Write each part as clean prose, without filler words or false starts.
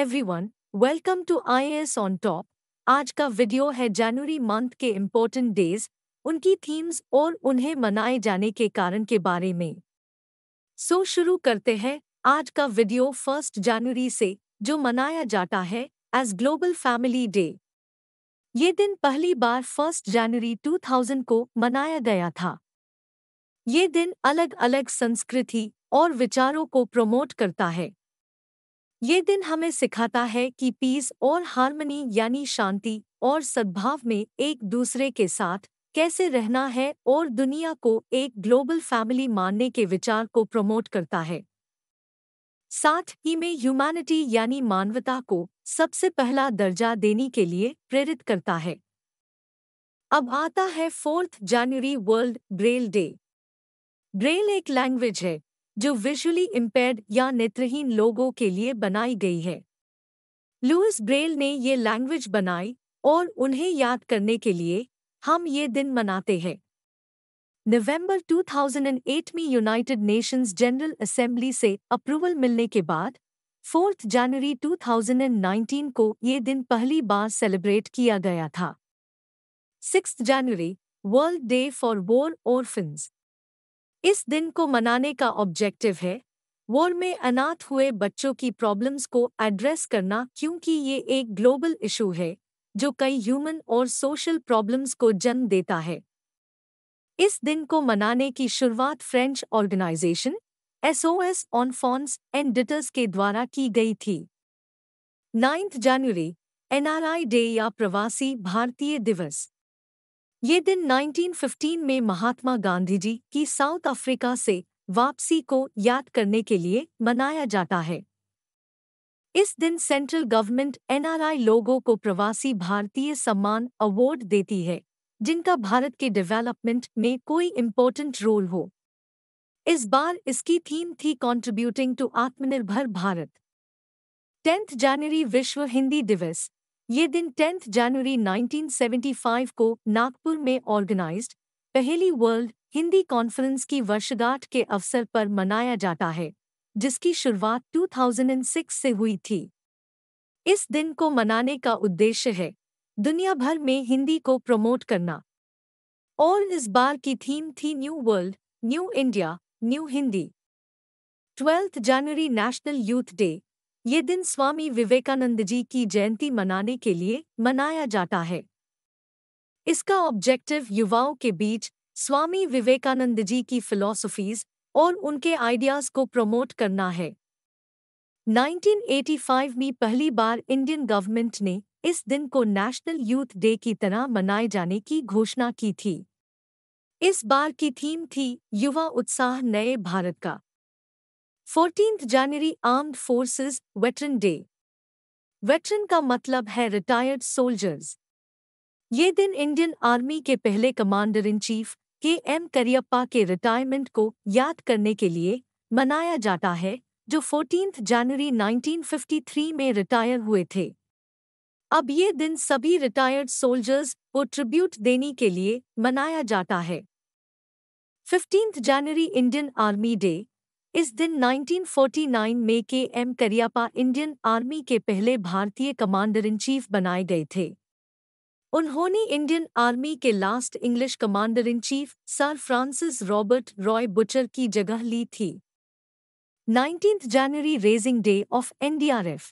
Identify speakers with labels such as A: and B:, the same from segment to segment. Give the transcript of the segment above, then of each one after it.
A: Everyone, welcome to IAS on top. आज का video है जनवरी मंथ के इम्पोर्टेंट डेज, उनकी थीम्स और उन्हें मनाए जाने के कारण के बारे में। शुरू करते हैं आज का वीडियो 1 जनवरी से, जो मनाया जाता है एज ग्लोबल फैमिली डे। ये दिन पहली बार 1 जनवरी 2000 को मनाया गया था। ये दिन अलग अलग संस्कृति और विचारों को प्रमोट करता है। ये दिन हमें सिखाता है कि पीस और हार्मनी यानी शांति और सद्भाव में एक दूसरे के साथ कैसे रहना है और दुनिया को एक ग्लोबल फैमिली मानने के विचार को प्रमोट करता है। साथ ही में ह्यूमैनिटी यानी मानवता को सबसे पहला दर्जा देने के लिए प्रेरित करता है। अब आता है 4 जनवरी वर्ल्ड ब्रेल डे। ब्रेल एक लैंग्वेज है जो विजुअली इम्पेयर्ड या नेत्रहीन लोगों के लिए बनाई गई है। लुइस ब्रेल ने ये लैंग्वेज बनाई और उन्हें याद करने के लिए हम ये दिन मनाते हैं। नवंबर 2008 में यूनाइटेड नेशंस जनरल असेंबली से अप्रूवल मिलने के बाद 4 जनवरी 2019 को ये दिन पहली बार सेलिब्रेट किया गया था। 6 जनवरी world day for war orphans. इस दिन को मनाने का ऑब्जेक्टिव है वॉर में अनाथ हुए बच्चों की प्रॉब्लम्स को एड्रेस करना, क्योंकि ये एक ग्लोबल इशू है जो कई ह्यूमन और सोशल प्रॉब्लम्स को जन्म देता है। इस दिन को मनाने की शुरुआत फ्रेंच ऑर्गेनाइजेशन SOS ऑनफॉन्स एंड डिटर्स के द्वारा की गई थी। 9 जनवरी NRI डे या प्रवासी भारतीय दिवस। ये दिन 1915 में महात्मा गांधी जी की साउथ अफ्रीका से वापसी को याद करने के लिए मनाया जाता है। इस दिन सेंट्रल गवर्नमेंट NRI लोगों को प्रवासी भारतीय सम्मान अवार्ड देती है जिनका भारत के डेवलपमेंट में कोई इम्पोर्टेंट रोल हो। इस बार इसकी थीम थी कंट्रीब्यूटिंग टू आत्मनिर्भर भारत। 10 जनवरी विश्व हिंदी दिवस। ये दिन 10 जनवरी 1975 को नागपुर में ऑर्गेनाइज्ड पहली वर्ल्ड हिंदी कॉन्फ्रेंस की वर्षगांठ के अवसर पर मनाया जाता है, जिसकी शुरुआत 2006 से हुई थी। इस दिन को मनाने का उद्देश्य है दुनिया भर में हिंदी को प्रमोट करना, और इस बार की थीम थी new world, new India, new Hindi. 12 जनवरी नेशनल यूथ डे। ये दिन स्वामी विवेकानंद जी की जयंती मनाने के लिए मनाया जाता है। इसका ऑब्जेक्टिव युवाओं के बीच स्वामी विवेकानंद जी की फिलॉसफीज और उनके आइडियाज को प्रमोट करना है। 1985 में पहली बार इंडियन गवर्नमेंट ने इस दिन को नेशनल यूथ डे की तरह मनाए जाने की घोषणा की थी। इस बार की थीम थी युवा उत्साह नए भारत का। 14 जनवरी armed forces veteran day. Veteran का मतलब है रिटायर्ड सोल्जर्स। ये दिन इंडियन आर्मी के पहले commander in chief KM Cariappa के रिटायरमेंट को याद करने के लिए मनाया जाता है, जो 14 जनवरी 1953 में रिटायर हुए थे। अब ये दिन सभी रिटायर्ड सोल्जर्स को ट्रिब्यूट देने के लिए मनाया जाता है। 15 जनवरी इंडियन आर्मी डे। इस दिन 1949 में KM करियप्पा इंडियन आर्मी के पहले भारतीय कमांडर इन चीफ बनाए गए थे। उन्होंने इंडियन आर्मी के last English commander in chief sir Francis Robert Roy Bucher की जगह ली थी। 19 जनवरी raising day of NDRF।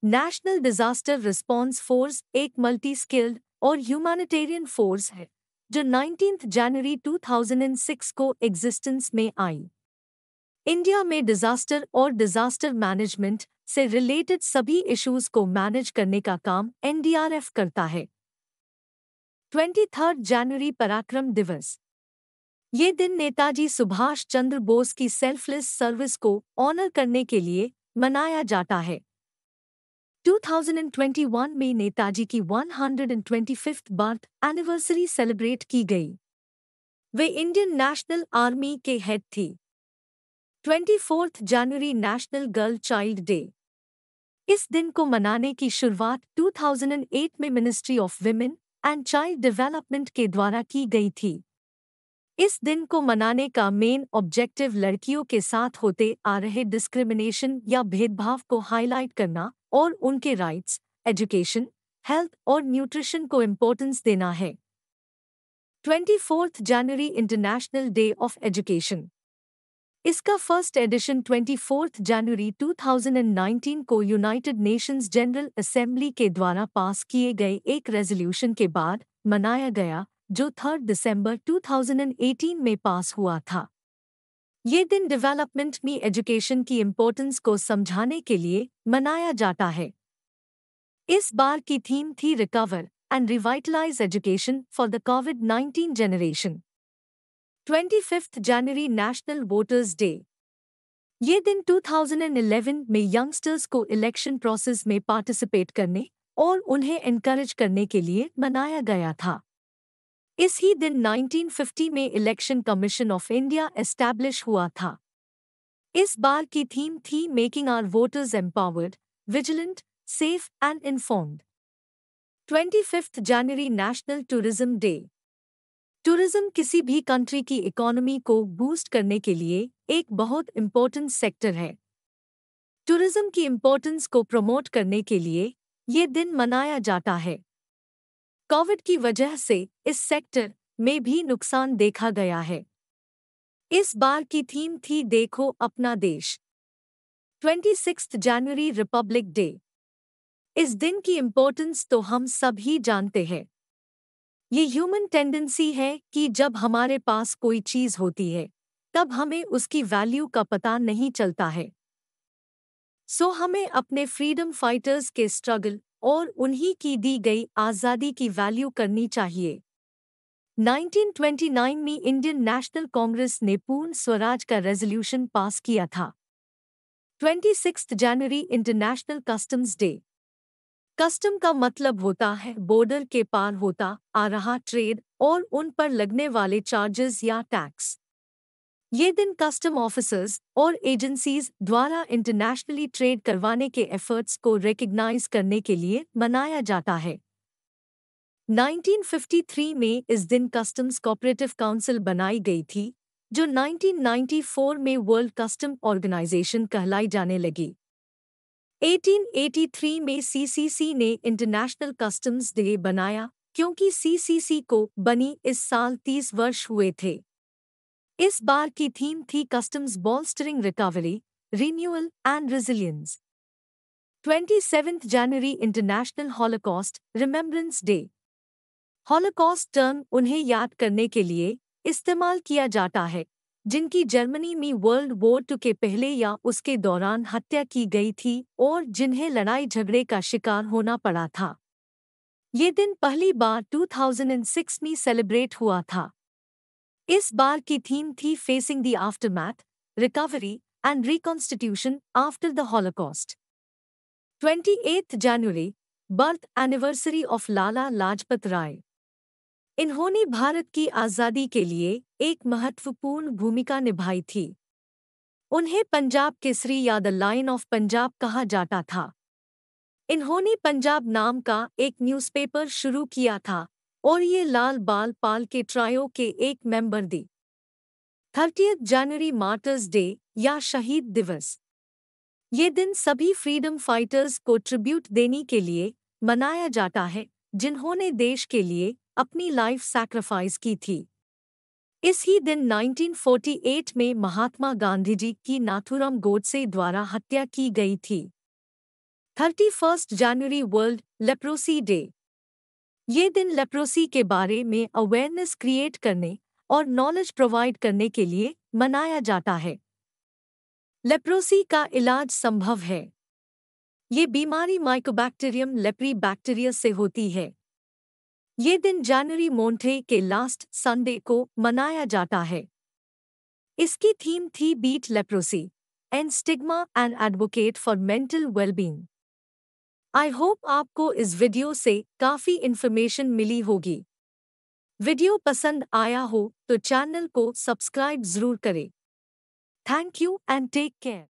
A: National disaster response force एक मल्टी स्किल्ड और ह्यूमैनिटेरियन फोर्स है जो 19 जनवरी 2006 को एग्जिस्टेंस में आई। इंडिया में डिजास्टर और डिजास्टर मैनेजमेंट से रिलेटेड सभी इश्यूज को मैनेज करने का काम NDRF करता है। 23 जनवरी पराक्रम दिवस। ये दिन नेताजी सुभाष चंद्र बोस की सेल्फलेस सर्विस को ऑनर करने के लिए मनाया जाता है। 2021 में नेताजी की 125th बर्थ एनिवर्सरी सेलिब्रेट की गई। वे इंडियन नेशनल आर्मी के हेड थी। 24 जनवरी नेशनल गर्ल चाइल्ड डे। इस दिन को मनाने की शुरुआत 2008 में ministry of women and child development के द्वारा की गई थी। इस दिन को मनाने का मेन ऑब्जेक्टिव लड़कियों के साथ होते आ रहे डिस्क्रिमिनेशन या भेदभाव को हाईलाइट करना और उनके राइट्स, एजुकेशन, हेल्थ और न्यूट्रिशन को इम्पोर्टेंस देना है। 24 जनवरी इंटरनेशनल डे ऑफ एजुकेशन। इसका फर्स्ट एडिशन 24 जनवरी 2019 को यूनाइटेड नेशंस जनरल असेंबली के द्वारा पास किए गए एक रेजोल्यूशन के बाद मनाया गया, जो 3 दिसंबर 2018 में पास हुआ था। ये दिन डेवलपमेंट में एजुकेशन की इम्पोर्टेंस को समझाने के लिए मनाया जाता है। इस बार की थीम थी recover and revitalise education for the covid generation. 25 जनवरी नेशनल वोटर्स डे। ये दिन 2011 में यंगस्टर्स को इलेक्शन प्रोसेस में पार्टिसिपेट करने और उन्हें एनकरेज करने के लिए मनाया गया था। इस ही दिन 1950 में election commission of India establish हुआ था। इस बार की थीम थी making our voters empowered, vigilant, safe and informed. 25 जनवरी नेशनल टूरिज्म डे। टूरिज्म किसी भी कंट्री की इकोनॉमी को बूस्ट करने के लिए एक बहुत इम्पोर्टेंट सेक्टर है। टूरिज्म की इम्पोर्टेंस को प्रमोट करने के लिए ये दिन मनाया जाता है। कोविड की वजह से इस सेक्टर में भी नुकसान देखा गया है। इस बार की थीम थी देखो अपना देश। 26 जनवरी रिपब्लिक डे। इस दिन की इम्पोर्टेंस तो हम सब ही जानते हैं। ये ह्यूमन टेंडेंसी है कि जब हमारे पास कोई चीज़ होती है तब हमें उसकी वैल्यू का पता नहीं चलता है। सो हमें अपने फ्रीडम फाइटर्स के स्ट्रगल और उन्हीं की दी गई आज़ादी की वैल्यू करनी चाहिए। 1929 में इंडियन नेशनल कांग्रेस ने पूर्ण स्वराज का रेजोल्यूशन पास किया था। 26 जनवरी इंटरनेशनल कस्टम्स डे। कस्टम का मतलब होता है बॉर्डर के पार होता आ रहा ट्रेड और उन पर लगने वाले चार्जेस या टैक्स। ये दिन कस्टम ऑफिसर्स और एजेंसीज द्वारा इंटरनेशनली ट्रेड करवाने के एफर्ट्स को रिकग्नाइज करने के लिए मनाया जाता है। 1953 में इस दिन कस्टम्स कोऑपरेटिव काउंसिल बनाई गई थी, जो 1994 में वर्ल्ड कस्टम ऑर्गेनाइजेशन कहलाई जाने लगी। 1883 में सीसीसी ने इंटरनेशनल कस्टम्स डे बनाया क्योंकि सीसीसी को बनी इस साल 30 वर्ष हुए थे। इस बार की थीम थी customs bolstering recovery, renewal and resilience. 27 जनवरी international Holocaust remembrance day. Holocaust term उन्हें याद करने के लिए इस्तेमाल किया जाता है जिनकी जर्मनी में वर्ल्ड वॉर II के पहले या उसके दौरान हत्या की गई थी और जिन्हें लड़ाई झगड़े का शिकार होना पड़ा था। ये दिन पहली बार 2006 में सेलिब्रेट हुआ था। इस बार की थीम थी facing the aftermath, recovery and reconstitution after the Holocaust. 28 जनवरी birth anniversary of Lala Lajpat Rai. इन्होंने भारत की आज़ादी के लिए एक महत्वपूर्ण भूमिका निभाई थी। उन्हें पंजाब केसरी या द लायन ऑफ पंजाब कहा जाता था। इन्होंने पंजाब नाम का एक न्यूज़पेपर शुरू किया था और ये लाल बाल पाल के ट्रायो के एक मेंबर दी। 30 जनवरी मार्टर्स डे या शहीद दिवस। ये दिन सभी फ्रीडम फाइटर्स को ट्रिब्यूट देने के लिए मनाया जाता है जिन्होंने देश के लिए अपनी लाइफ सैक्रिफाइस की थी। इस ही दिन 1948 में महात्मा गांधी जी की नाथूराम गोडसे द्वारा हत्या की गई थी। 31 जनवरी वर्ल्ड लेप्रोसी डे। ये दिन लेप्रोसी के बारे में अवेयरनेस क्रिएट करने और नॉलेज प्रोवाइड करने के लिए मनाया जाता है। लेप्रोसी का इलाज संभव है। ये बीमारी माइकोबैक्टीरियम लेप्री बैक्टीरिया से होती है। ये दिन जनवरी मोंटे के लास्ट संडे को मनाया जाता है। इसकी थीम थी beat leprosy and stigma and advocate for mental wellbeing. I hope आपको इस वीडियो से काफ़ी इन्फॉर्मेशन मिली होगी। वीडियो पसंद आया हो तो चैनल को सब्सक्राइब ज़रूर करें। Thank you and take care.